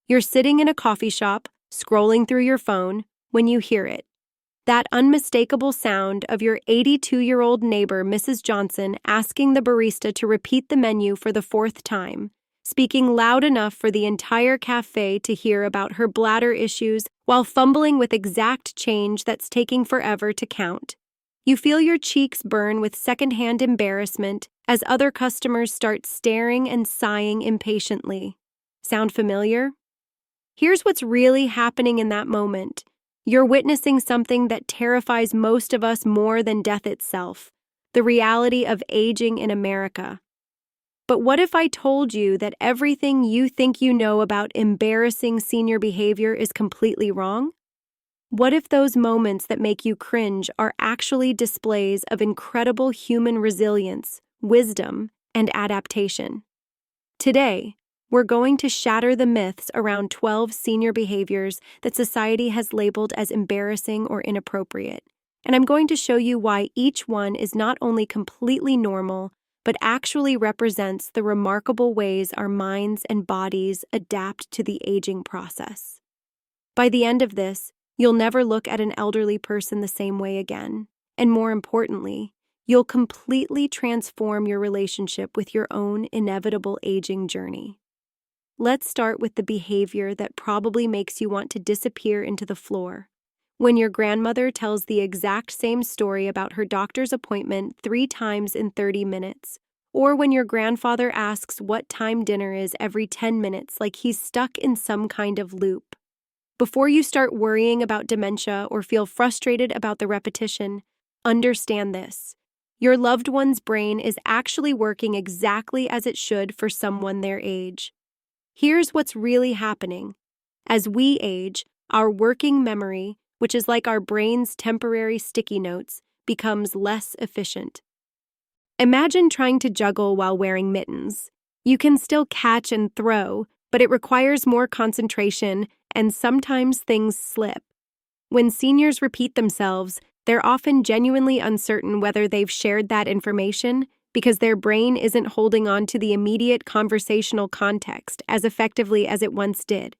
You're sitting in a coffee shop, scrolling through your phone, when you hear it. That unmistakable sound of your 82-year-old neighbor, Mrs. Johnson, asking the barista to repeat the menu for the fourth time, speaking loud enough for the entire cafe to hear about her bladder issues while fumbling with exact change that's taking forever to count. You feel your cheeks burn with secondhand embarrassment as other customers start staring and sighing impatiently. Sound familiar? Here's what's really happening in that moment. You're witnessing something that terrifies most of us more than death itself, the reality of aging in America. But what if I told you that everything you think you know about embarrassing senior behavior is completely wrong? What if those moments that make you cringe are actually displays of incredible human resilience, wisdom, and adaptation? Today, we're going to shatter the myths around 12 senior behaviors that society has labeled as embarrassing or inappropriate. And I'm going to show you why each one is not only completely normal, but actually represents the remarkable ways our minds and bodies adapt to the aging process. By the end of this, you'll never look at an elderly person the same way again. And more importantly, you'll completely transform your relationship with your own inevitable aging journey. Let's start with the behavior that probably makes you want to disappear into the floor. When your grandmother tells the exact same story about her doctor's appointment 3 times in 30 minutes, or when your grandfather asks what time dinner is every 10 minutes like he's stuck in some kind of loop. Before you start worrying about dementia or feel frustrated about the repetition, understand this. Your loved one's brain is actually working exactly as it should for someone their age. Here's what's really happening. As we age, our working memory, which is like our brain's temporary sticky notes, becomes less efficient. Imagine trying to juggle while wearing mittens. You can still catch and throw, but it requires more concentration, and sometimes things slip. When seniors repeat themselves, they're often genuinely uncertain whether they've shared that information because their brain isn't holding on to the immediate conversational context as effectively as it once did.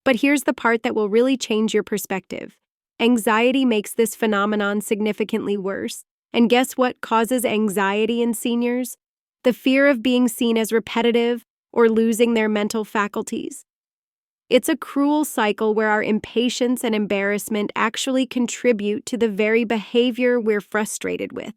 But here's the part that will really change your perspective. Anxiety makes this phenomenon significantly worse. And guess what causes anxiety in seniors? The fear of being seen as repetitive or losing their mental faculties. It's a cruel cycle where our impatience and embarrassment actually contribute to the very behavior we're frustrated with.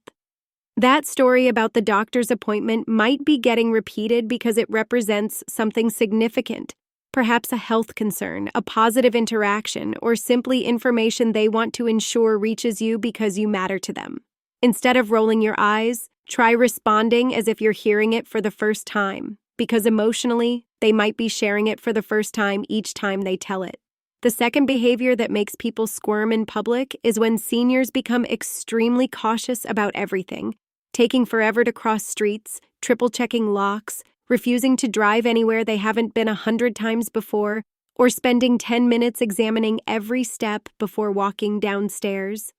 That story about the doctor's appointment might be getting repeated because it represents something significant, perhaps a health concern, a positive interaction, or simply information they want to ensure reaches you because you matter to them. Instead of rolling your eyes, try responding as if you're hearing it for the first time, because emotionally, they might be sharing it for the first time each time they tell it. The second behavior that makes people squirm in public is when seniors become extremely cautious about everything, taking forever to cross streets, triple-checking locks, refusing to drive anywhere they haven't been 100 times before, or spending 10 minutes examining every step before walking downstairs.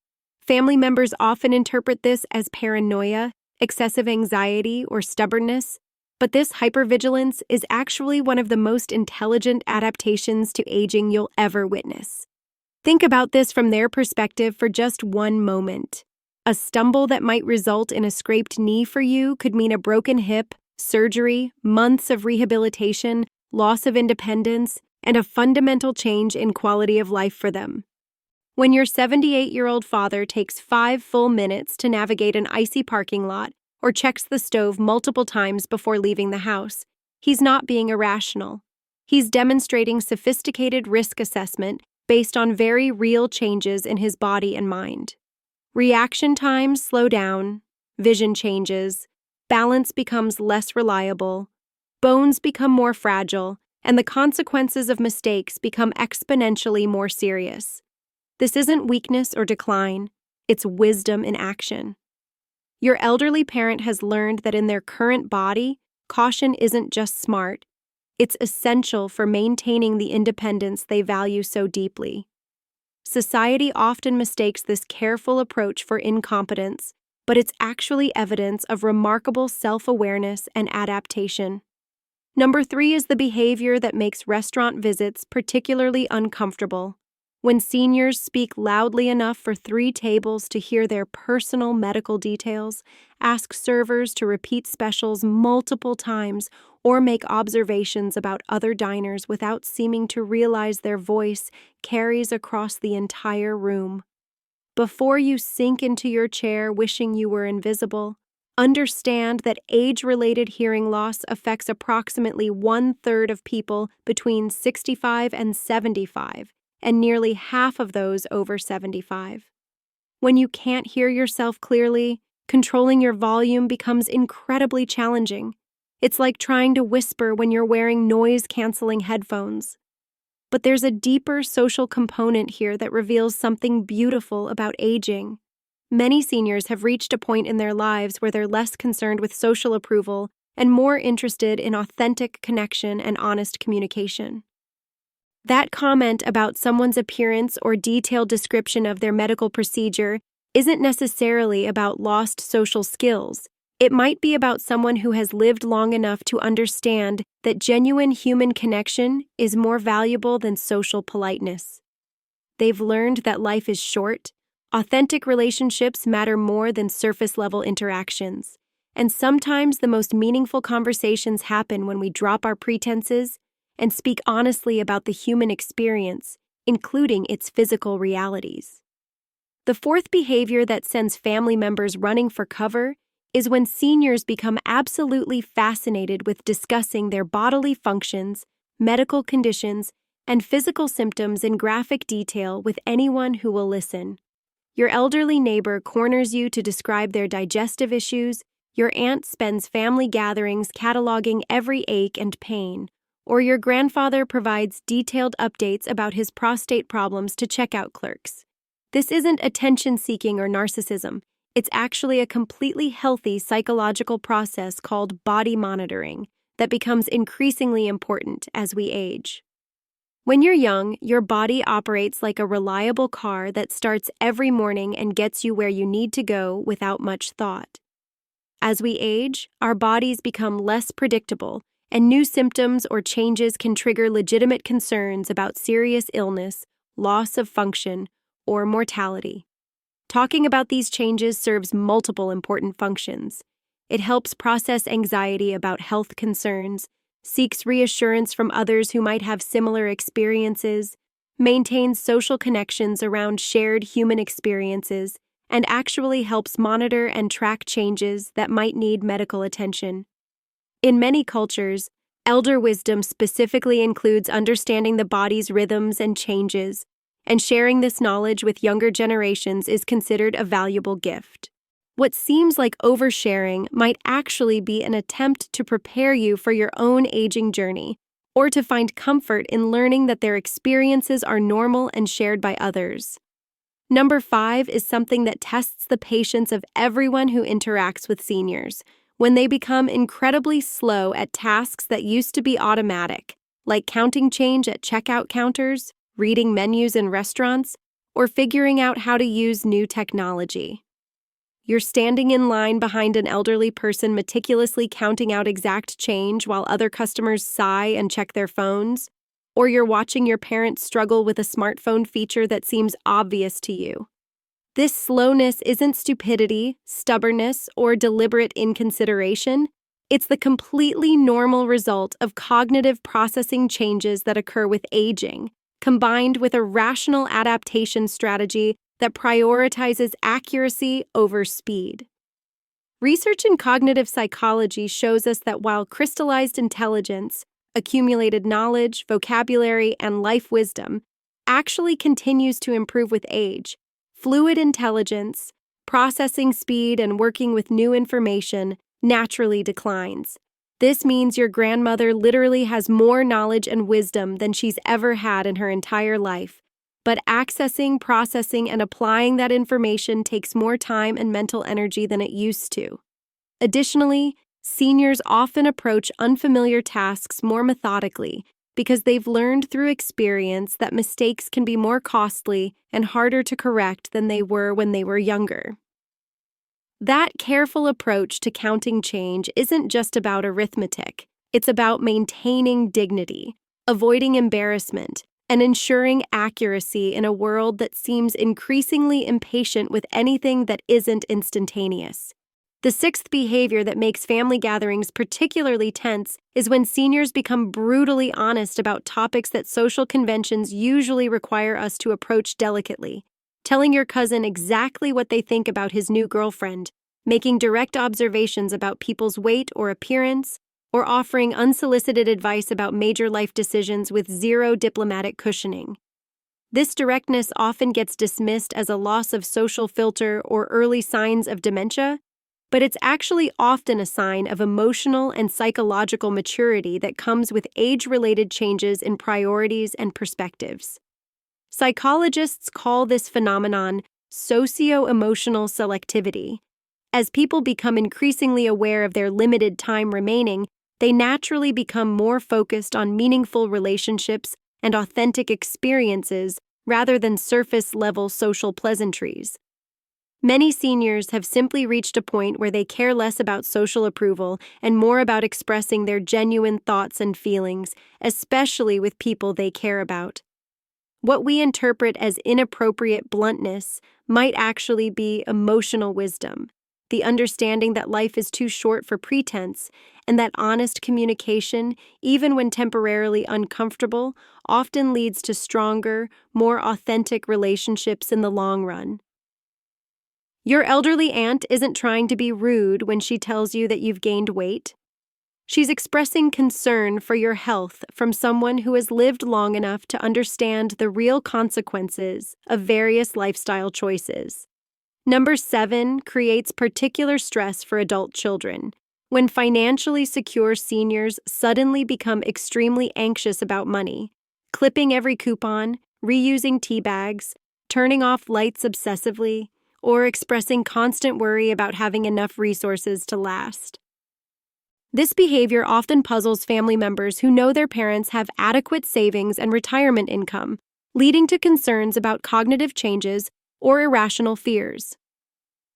Family members often interpret this as paranoia, excessive anxiety, or stubbornness, but this hypervigilance is actually one of the most intelligent adaptations to aging you'll ever witness. Think about this from their perspective for just one moment. A stumble that might result in a scraped knee for you could mean a broken hip, surgery, months of rehabilitation, loss of independence, and a fundamental change in quality of life for them. When your 78-year-old father takes 5 full minutes to navigate an icy parking lot or checks the stove multiple times before leaving the house, he's not being irrational. He's demonstrating sophisticated risk assessment based on very real changes in his body and mind. Reaction times slow down, vision changes, balance becomes less reliable, bones become more fragile, and the consequences of mistakes become exponentially more serious. This isn't weakness or decline, it's wisdom in action. Your elderly parent has learned that in their current body, caution isn't just smart, it's essential for maintaining the independence they value so deeply. Society often mistakes this careful approach for incompetence, but it's actually evidence of remarkable self-awareness and adaptation. Number 3 is the behavior that makes restaurant visits particularly uncomfortable. When seniors speak loudly enough for 3 tables to hear their personal medical details, ask servers to repeat specials multiple times, or make observations about other diners without seeming to realize their voice carries across the entire room. Before you sink into your chair wishing you were invisible, understand that age-related hearing loss affects approximately 1/3 of people between 65 and 75, and nearly half of those over 75. When you can't hear yourself clearly, controlling your volume becomes incredibly challenging. It's like trying to whisper when you're wearing noise-canceling headphones. But there's a deeper social component here that reveals something beautiful about aging. Many seniors have reached a point in their lives where they're less concerned with social approval and more interested in authentic connection and honest communication. That comment about someone's appearance or detailed description of their medical procedure isn't necessarily about lost social skills. It might be about someone who has lived long enough to understand that genuine human connection is more valuable than social politeness. They've learned that life is short, authentic relationships matter more than surface-level interactions, and sometimes the most meaningful conversations happen when we drop our pretenses and speak honestly about the human experience, including its physical realities. The fourth behavior that sends family members running for cover is when seniors become absolutely fascinated with discussing their bodily functions, medical conditions, and physical symptoms in graphic detail with anyone who will listen. Your elderly neighbor corners you to describe their digestive issues, your aunt spends family gatherings cataloging every ache and pain, or your grandfather provides detailed updates about his prostate problems to checkout clerks. This isn't attention-seeking or narcissism. It's actually a completely healthy psychological process called body monitoring that becomes increasingly important as we age. When you're young, your body operates like a reliable car that starts every morning and gets you where you need to go without much thought. As we age, our bodies become less predictable, and new symptoms or changes can trigger legitimate concerns about serious illness, loss of function, or mortality. Talking about these changes serves multiple important functions. It helps process anxiety about health concerns, seeks reassurance from others who might have similar experiences, maintains social connections around shared human experiences, and actually helps monitor and track changes that might need medical attention. In many cultures, elder wisdom specifically includes understanding the body's rhythms and changes, and sharing this knowledge with younger generations is considered a valuable gift. What seems like oversharing might actually be an attempt to prepare you for your own aging journey, or to find comfort in learning that their experiences are normal and shared by others. Number 5 is something that tests the patience of everyone who interacts with seniors, when they become incredibly slow at tasks that used to be automatic, like counting change at checkout counters, reading menus in restaurants, or figuring out how to use new technology. You're standing in line behind an elderly person meticulously counting out exact change while other customers sigh and check their phones, or you're watching your parents struggle with a smartphone feature that seems obvious to you. This slowness isn't stupidity, stubbornness, or deliberate inconsideration. It's the completely normal result of cognitive processing changes that occur with aging, combined with a rational adaptation strategy that prioritizes accuracy over speed. Research in cognitive psychology shows us that while crystallized intelligence, accumulated knowledge, vocabulary, and life wisdom actually continues to improve with age, fluid intelligence, processing speed, and working with new information naturally declines. This means your grandmother literally has more knowledge and wisdom than she's ever had in her entire life, but accessing, processing, and applying that information takes more time and mental energy than it used to. Additionally, seniors often approach unfamiliar tasks more methodically because they've learned through experience that mistakes can be more costly and harder to correct than they were when they were younger. That careful approach to counting change isn't just about arithmetic. It's about maintaining dignity, avoiding embarrassment, and ensuring accuracy in a world that seems increasingly impatient with anything that isn't instantaneous. The sixth behavior that makes family gatherings particularly tense is when seniors become brutally honest about topics that social conventions usually require us to approach delicately. Telling your cousin exactly what they think about his new girlfriend, making direct observations about people's weight or appearance, or offering unsolicited advice about major life decisions with zero diplomatic cushioning. This directness often gets dismissed as a loss of social filter or early signs of dementia, but it's actually often a sign of emotional and psychological maturity that comes with age-related changes in priorities and perspectives. Psychologists call this phenomenon socio-emotional selectivity. As people become increasingly aware of their limited time remaining, they naturally become more focused on meaningful relationships and authentic experiences rather than surface-level social pleasantries. Many seniors have simply reached a point where they care less about social approval and more about expressing their genuine thoughts and feelings, especially with people they care about. What we interpret as inappropriate bluntness might actually be emotional wisdom, the understanding that life is too short for pretense, and that honest communication, even when temporarily uncomfortable, often leads to stronger, more authentic relationships in the long run. Your elderly aunt isn't trying to be rude when she tells you that you've gained weight. She's expressing concern for your health from someone who has lived long enough to understand the real consequences of various lifestyle choices. Number 7 creates particular stress for adult children. When financially secure seniors suddenly become extremely anxious about money, clipping every coupon, reusing tea bags, turning off lights obsessively, or expressing constant worry about having enough resources to last. This behavior often puzzles family members who know their parents have adequate savings and retirement income, leading to concerns about cognitive changes or irrational fears.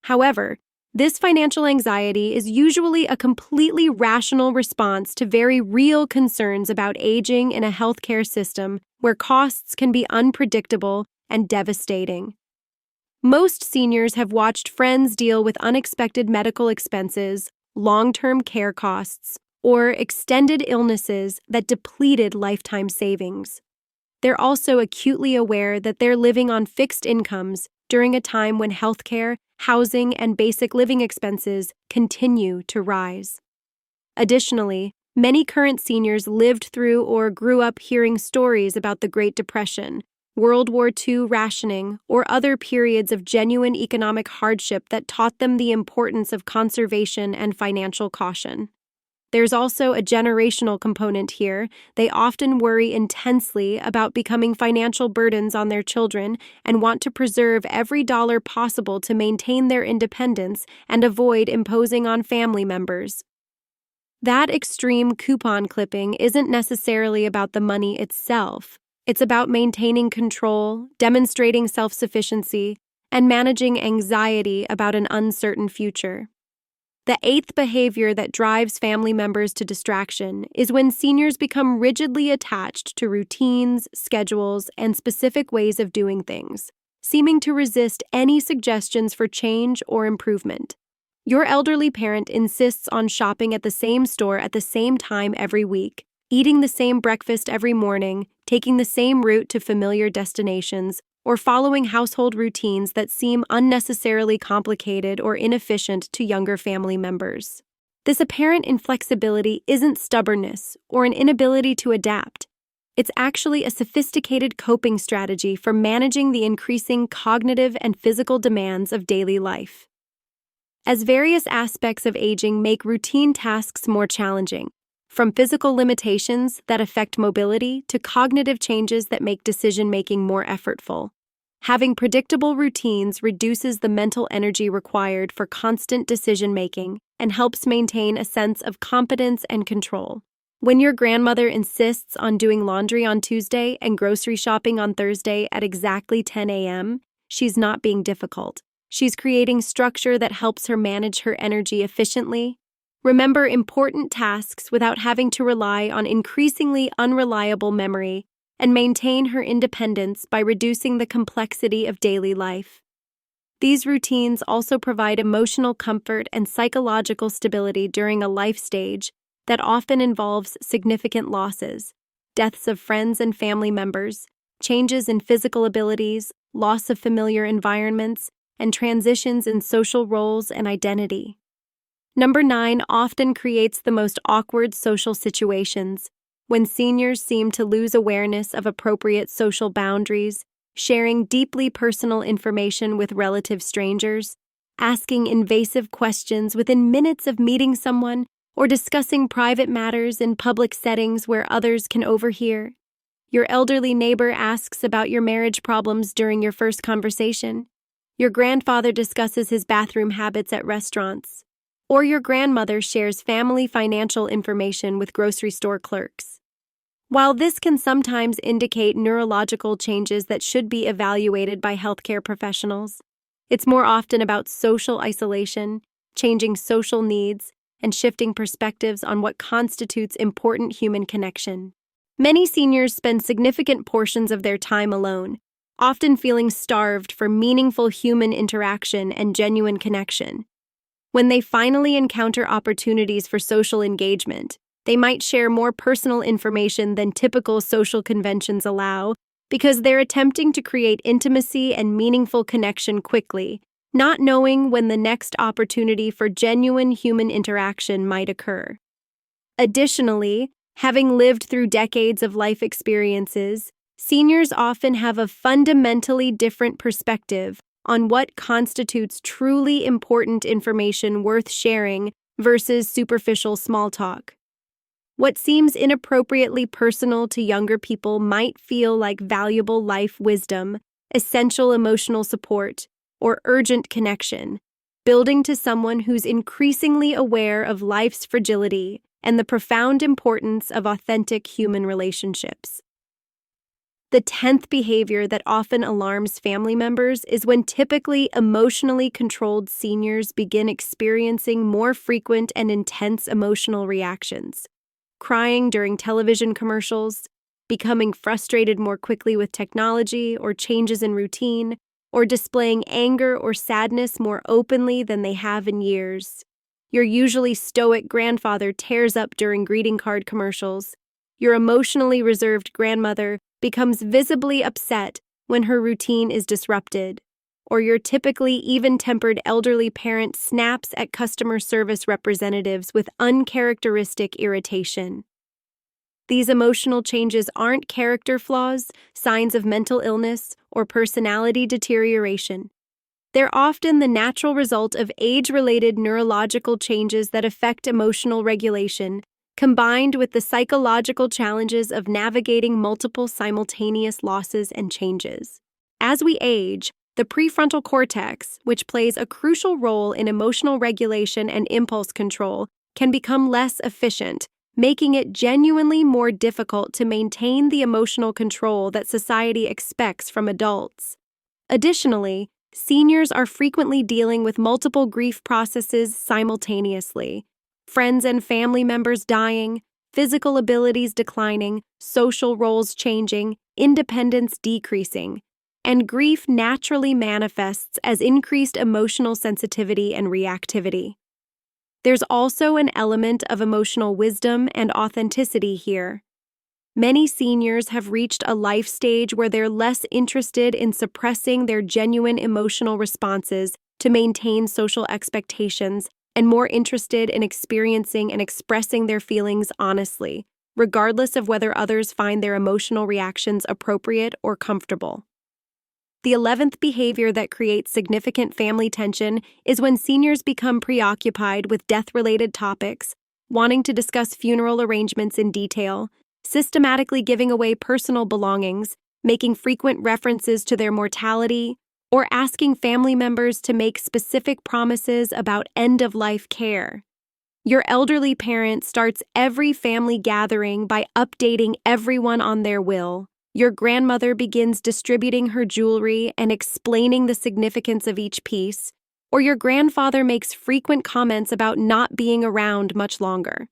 However, this financial anxiety is usually a completely rational response to very real concerns about aging in a healthcare system where costs can be unpredictable and devastating. Most seniors have watched friends deal with unexpected medical expenses, long-term care costs, or extended illnesses that depleted lifetime savings. They're also acutely aware that they're living on fixed incomes during a time when healthcare, housing, and basic living expenses continue to rise. Additionally, many current seniors lived through or grew up hearing stories about the Great Depression, World War II rationing, or other periods of genuine economic hardship that taught them the importance of conservation and financial caution. There's also a generational component here. They often worry intensely about becoming financial burdens on their children and want to preserve every dollar possible to maintain their independence and avoid imposing on family members. That extreme coupon clipping isn't necessarily about the money itself. It's about maintaining control, demonstrating self-sufficiency, and managing anxiety about an uncertain future. The 8th behavior that drives family members to distraction is when seniors become rigidly attached to routines, schedules, and specific ways of doing things, seeming to resist any suggestions for change or improvement. Your elderly parent insists on shopping at the same store at the same time every week, eating the same breakfast every morning, taking the same route to familiar destinations, or following household routines that seem unnecessarily complicated or inefficient to younger family members. This apparent inflexibility isn't stubbornness or an inability to adapt. It's actually a sophisticated coping strategy for managing the increasing cognitive and physical demands of daily life. As various aspects of aging make routine tasks more challenging, from physical limitations that affect mobility to cognitive changes that make decision-making more effortful, having predictable routines reduces the mental energy required for constant decision-making and helps maintain a sense of competence and control. When your grandmother insists on doing laundry on Tuesday and grocery shopping on Thursday at exactly 10 a.m., she's not being difficult. She's creating structure that helps her manage her energy efficiently, remember important tasks without having to rely on increasingly unreliable memory, and maintain her independence by reducing the complexity of daily life. These routines also provide emotional comfort and psychological stability during a life stage that often involves significant losses, deaths of friends and family members, changes in physical abilities, loss of familiar environments, and transitions in social roles and identity. Number 9 often creates the most awkward social situations, when seniors seem to lose awareness of appropriate social boundaries, sharing deeply personal information with relative strangers, asking invasive questions within minutes of meeting someone, or discussing private matters in public settings where others can overhear. Your elderly neighbor asks about your marriage problems during your first conversation. Your grandfather discusses his bathroom habits at restaurants. Or your grandmother shares family financial information with grocery store clerks. While this can sometimes indicate neurological changes that should be evaluated by healthcare professionals, it's more often about social isolation, changing social needs, and shifting perspectives on what constitutes important human connection. Many seniors spend significant portions of their time alone, often feeling starved for meaningful human interaction and genuine connection. When they finally encounter opportunities for social engagement, they might share more personal information than typical social conventions allow because they're attempting to create intimacy and meaningful connection quickly, not knowing when the next opportunity for genuine human interaction might occur. Additionally, having lived through decades of life experiences, seniors often have a fundamentally different perspective on what constitutes truly important information worth sharing versus superficial small talk. What seems inappropriately personal to younger people might feel like valuable life wisdom, essential emotional support, or urgent connection, building to someone who's increasingly aware of life's fragility and the profound importance of authentic human relationships. The 10th behavior that often alarms family members is when typically emotionally controlled seniors begin experiencing more frequent and intense emotional reactions, crying during television commercials, becoming frustrated more quickly with technology or changes in routine, or displaying anger or sadness more openly than they have in years. Your usually stoic grandfather tears up during greeting card commercials. Your emotionally reserved grandmother becomes visibly upset when her routine is disrupted. Or your typically even-tempered elderly parent snaps at customer service representatives with uncharacteristic irritation. These emotional changes aren't character flaws, signs of mental illness, or personality deterioration. They're often the natural result of age-related neurological changes that affect emotional regulation, combined with the psychological challenges of navigating multiple simultaneous losses and changes. As we age, the prefrontal cortex, which plays a crucial role in emotional regulation and impulse control, can become less efficient, making it genuinely more difficult to maintain the emotional control that society expects from adults. Additionally, seniors are frequently dealing with multiple grief processes simultaneously. Friends and family members dying, physical abilities declining, social roles changing, independence decreasing, and grief naturally manifests as increased emotional sensitivity and reactivity. There's also an element of emotional wisdom and authenticity here. Many seniors have reached a life stage where they're less interested in suppressing their genuine emotional responses to maintain social expectations and more interested in experiencing and expressing their feelings honestly, regardless of whether others find their emotional reactions appropriate or comfortable. The 11th behavior that creates significant family tension is when seniors become preoccupied with death-related topics, wanting to discuss funeral arrangements in detail, systematically giving away personal belongings, making frequent references to their mortality, or asking family members to make specific promises about end-of-life care. Your elderly parent starts every family gathering by updating everyone on their will. Your grandmother begins distributing her jewelry and explaining the significance of each piece. or your grandfather makes frequent comments about not being around much longer.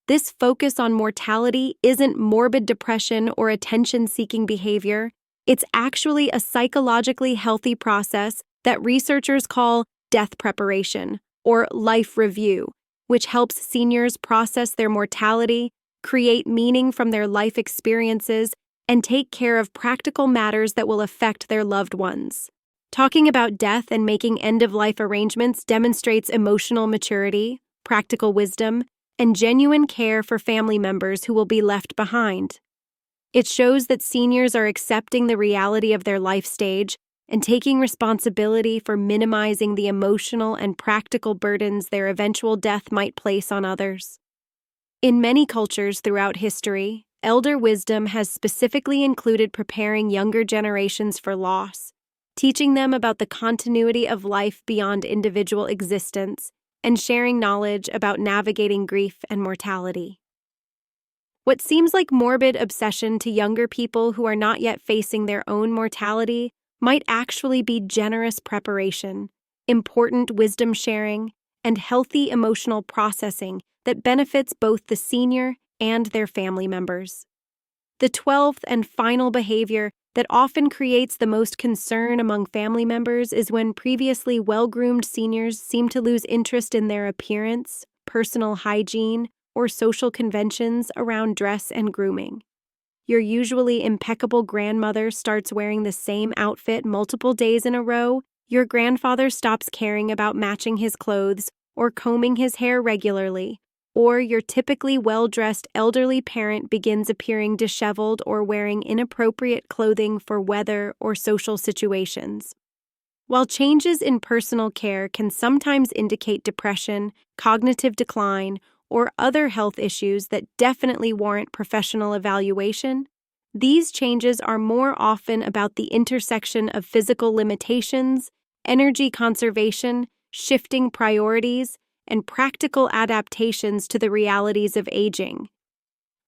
This focus on mortality isn't morbid depression or attention-seeking behavior. It's actually a psychologically healthy process that researchers call death preparation or life review, which helps seniors process their mortality, create meaning from their life experiences, and take care of practical matters that will affect their loved ones. Talking about death and making end-of-life arrangements demonstrates emotional maturity, practical wisdom, and genuine care for family members who will be left behind. It shows that seniors are accepting the reality of their life stage and taking responsibility for minimizing the emotional and practical burdens their eventual death might place on others. In many cultures throughout history, elder wisdom has specifically included preparing younger generations for loss, teaching them about the continuity of life beyond individual existence, and sharing knowledge about navigating grief and mortality. What seems like morbid obsession to younger people who are not yet facing their own mortality might actually be generous preparation, important wisdom sharing, and healthy emotional processing that benefits both the senior and their family members. The 12th and final behavior that often creates the most concern among family members is when previously well-groomed seniors seem to lose interest in their appearance, personal hygiene, or social conventions around dress and grooming. Your usually impeccable grandmother starts wearing the same outfit multiple days in a row, your grandfather stops caring about matching his clothes or combing his hair regularly, or your typically well-dressed elderly parent begins appearing disheveled or wearing inappropriate clothing for weather or social situations. While changes in personal care can sometimes indicate depression, cognitive decline, or other health issues that definitely warrant professional evaluation, these changes are more often about the intersection of physical limitations, energy conservation, shifting priorities, and practical adaptations to the realities of aging.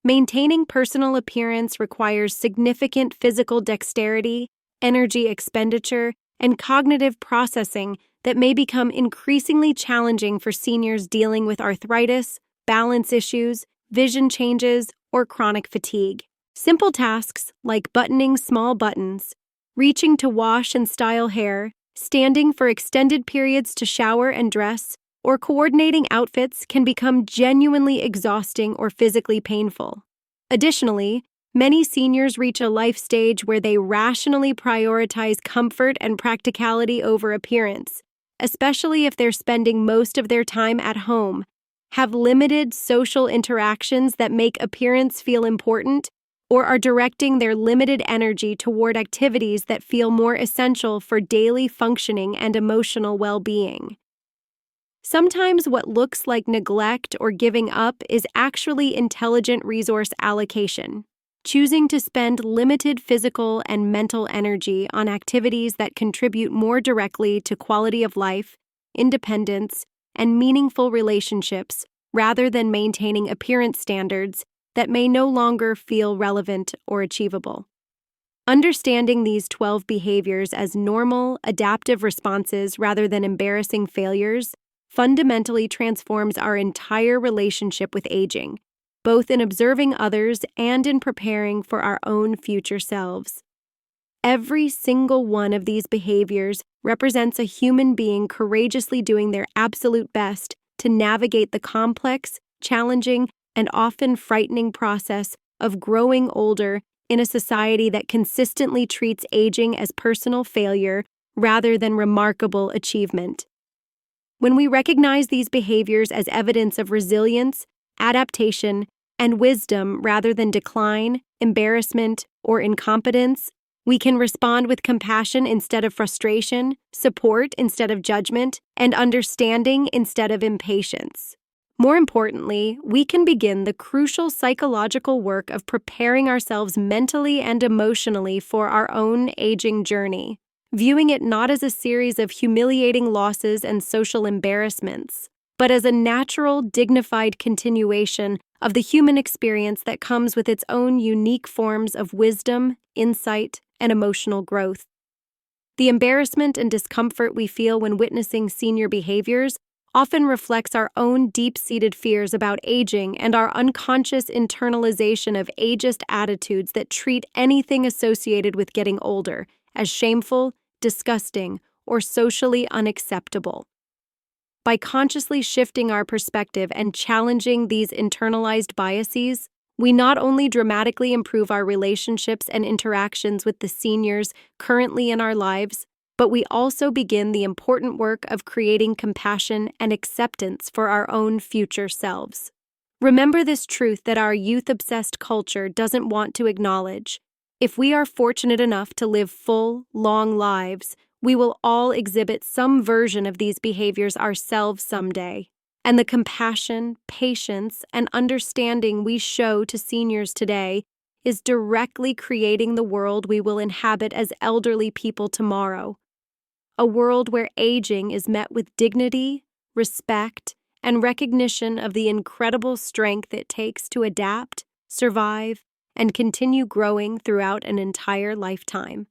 Maintaining personal appearance requires significant physical dexterity, energy expenditure, and cognitive processing that may become increasingly challenging for seniors dealing with arthritis, balance issues, vision changes, or chronic fatigue. Simple tasks like buttoning small buttons, reaching to wash and style hair, standing for extended periods to shower and dress, or coordinating outfits can become genuinely exhausting or physically painful. Additionally, many seniors reach a life stage where they rationally prioritize comfort and practicality over appearance, especially if they're spending most of their time at home, have limited social interactions that make appearance feel important, or are directing their limited energy toward activities that feel more essential for daily functioning and emotional well-being. Sometimes what looks like neglect or giving up is actually intelligent resource allocation, choosing to spend limited physical and mental energy on activities that contribute more directly to quality of life, independence, and meaningful relationships rather than maintaining appearance standards that may no longer feel relevant or achievable. Understanding these 12 behaviors as normal, adaptive responses rather than embarrassing failures fundamentally transforms our entire relationship with aging, both in observing others and in preparing for our own future selves. Every single one of these behaviors represents a human being courageously doing their absolute best to navigate the complex, challenging, and often frightening process of growing older in a society that consistently treats aging as personal failure rather than remarkable achievement. When we recognize these behaviors as evidence of resilience, adaptation, and wisdom rather than decline, embarrassment, or incompetence, we can respond with compassion instead of frustration, support instead of judgment, and understanding instead of impatience. More importantly, we can begin the crucial psychological work of preparing ourselves mentally and emotionally for our own aging journey, viewing it not as a series of humiliating losses and social embarrassments, but as a natural, dignified continuation of the human experience that comes with its own unique forms of wisdom, insight, and emotional growth. The embarrassment and discomfort we feel when witnessing senior behaviors often reflects our own deep-seated fears about aging and our unconscious internalization of ageist attitudes that treat anything associated with getting older as shameful, disgusting, or socially unacceptable. By consciously shifting our perspective and challenging these internalized biases, we not only dramatically improve our relationships and interactions with the seniors currently in our lives, but we also begin the important work of creating compassion and acceptance for our own future selves. Remember this truth that our youth-obsessed culture doesn't want to acknowledge. If we are fortunate enough to live full, long lives, we will all exhibit some version of these behaviors ourselves someday. And the compassion, patience, and understanding we show to seniors today is directly creating the world we will inhabit as elderly people tomorrow. A world where aging is met with dignity, respect, and recognition of the incredible strength it takes to adapt, survive, and continue growing throughout an entire lifetime.